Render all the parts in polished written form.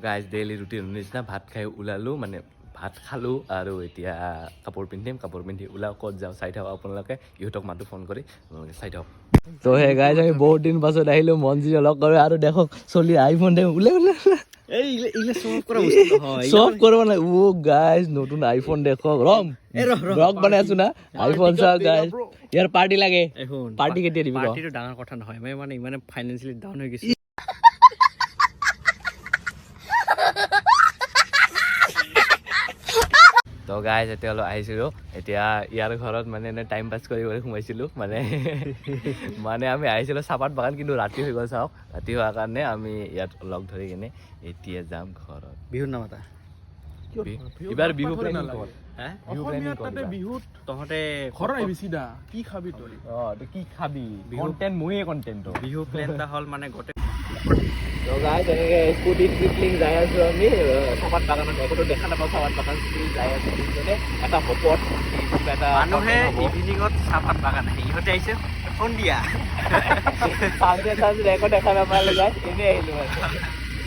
guys daily routine নিচিনা ভাত খাই ওলালোঁ মানে ভাত খালোঁ আৰু এতিয়া কাপোৰ পিন্ধিম কাপোৰ পিন্ধি ওলাওঁ ক'ত যাওঁ চাই থাকক আপোনালোকে ইহঁতক মাতো ফোন কৰি আপোনালোকে চাই থাকক তো সেই গাইজ আমি বহুত দিন পাছত আহিলোঁ মঞ্জিল লগ কৰোঁ আৰু দেখক চলি আইফোন দে ওলাই চব কৰিব নাই ও গাইজ নতুন আইফোন দেখক ৰক বনাই আছো না আইফোন চাওক গাইজ ইয়াৰ পাৰ্টি লাগে পাৰ্টি কেতিয়া দিবি পাৰ্টিটো ডাঙৰ কথা নহয় মই মানে ইমানে ফাইনেন্সিয়েলি ডাউন হৈ গৈছে তো গাইজ এতিয়া অলপ আহিছিলোঁ এতিয়া ইয়াৰ ঘৰত মানে এনে টাইম পাছ কৰি সোমাইছিলোঁ মানে আমি আহিছিলোঁ চাহপাত বাগান কিন্তু ৰাতি হৈ গ'ল চাওক ৰাতি হোৱাৰ কাৰণে আমি ইয়াত লগ ধৰি কিনে এতিয়া যাম ঘৰত বিহুত নামাতা এইবাৰ বিহু প্লেনিং কৰ বিহুত তহঁতে ঘৰত আহিবি চিধা কি খাবি তই কি খাবি কণ্টেণ্ট ময়ে কণ্টেণ্টটো বিহু প্লেন এটা হ'ল মানে গোটেই তো গাইজ এনেকৈ স্কুটিত ট্ৰিপলিং যাই আছোঁ আমি চাহপাত বাগানত একোতো দেখা নাপাওঁ চাহপাত বাগান যাই আছোঁ মানে এটা হপত এটা মানুহে ইভিনিঙত চাহপাত বাগান আহে ইহঁতে আহিছে সন্ধিয়া একো দেখা নাপালে গাইজ এনেই আহিলোঁ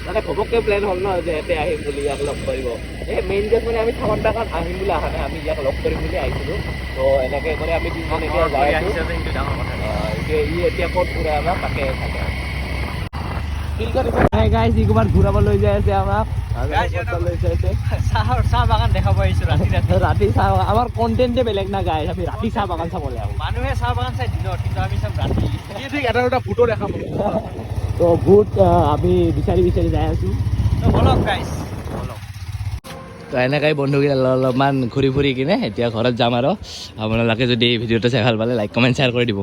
মানে ঘপককৈ প্লেন হ'ল ন যে ইয়াতে আহিম বুলি ইয়াক লগ কৰিব এই মেইন কেছ মানে আমি চাহপাত বাগান আহিম বুলি অহা নাই আমি ইয়াক লগ কৰিম বুলি আহিছিলোঁ তো এনেকৈ কৰি আমি তিনিজন এতিয়া যাই আছোঁ সেইটো ডাঙৰ কথা ই এতিয়া ক'ত ঘূৰাই আমাক তাকে থাকে গাইজ ই ক'ৰবাত ঘূৰাব লৈ যাই আছে আমাক চাহ বাগান দেখাব আহিছো ৰাতি ৰাতি ৰাতি চাহ আমাৰ কণ্টেণ্টে বেলেগ না গাইজ আমি ৰাতি চাহ বাগান চাবলৈ আহোঁ মানুহে চাহ বাগান চাই দিনত কিন্তু আমি চব ৰাতি ঠিক এটা দুটা ফটো দেখাব তো ভূত আমি বিচাৰি বিচাৰি যাই আছোঁ বলক গাইজ বলক তো এনেকৈ বন্ধুকেইটা অলপমান ঘূৰি ফুৰি কিনে এতিয়া ঘৰত যাম আৰু আপোনালোকে যদি ভিডিঅ'টো চাই ভাল পালে লাইক কমেণ্ট শ্বেয়াৰ কৰি দিব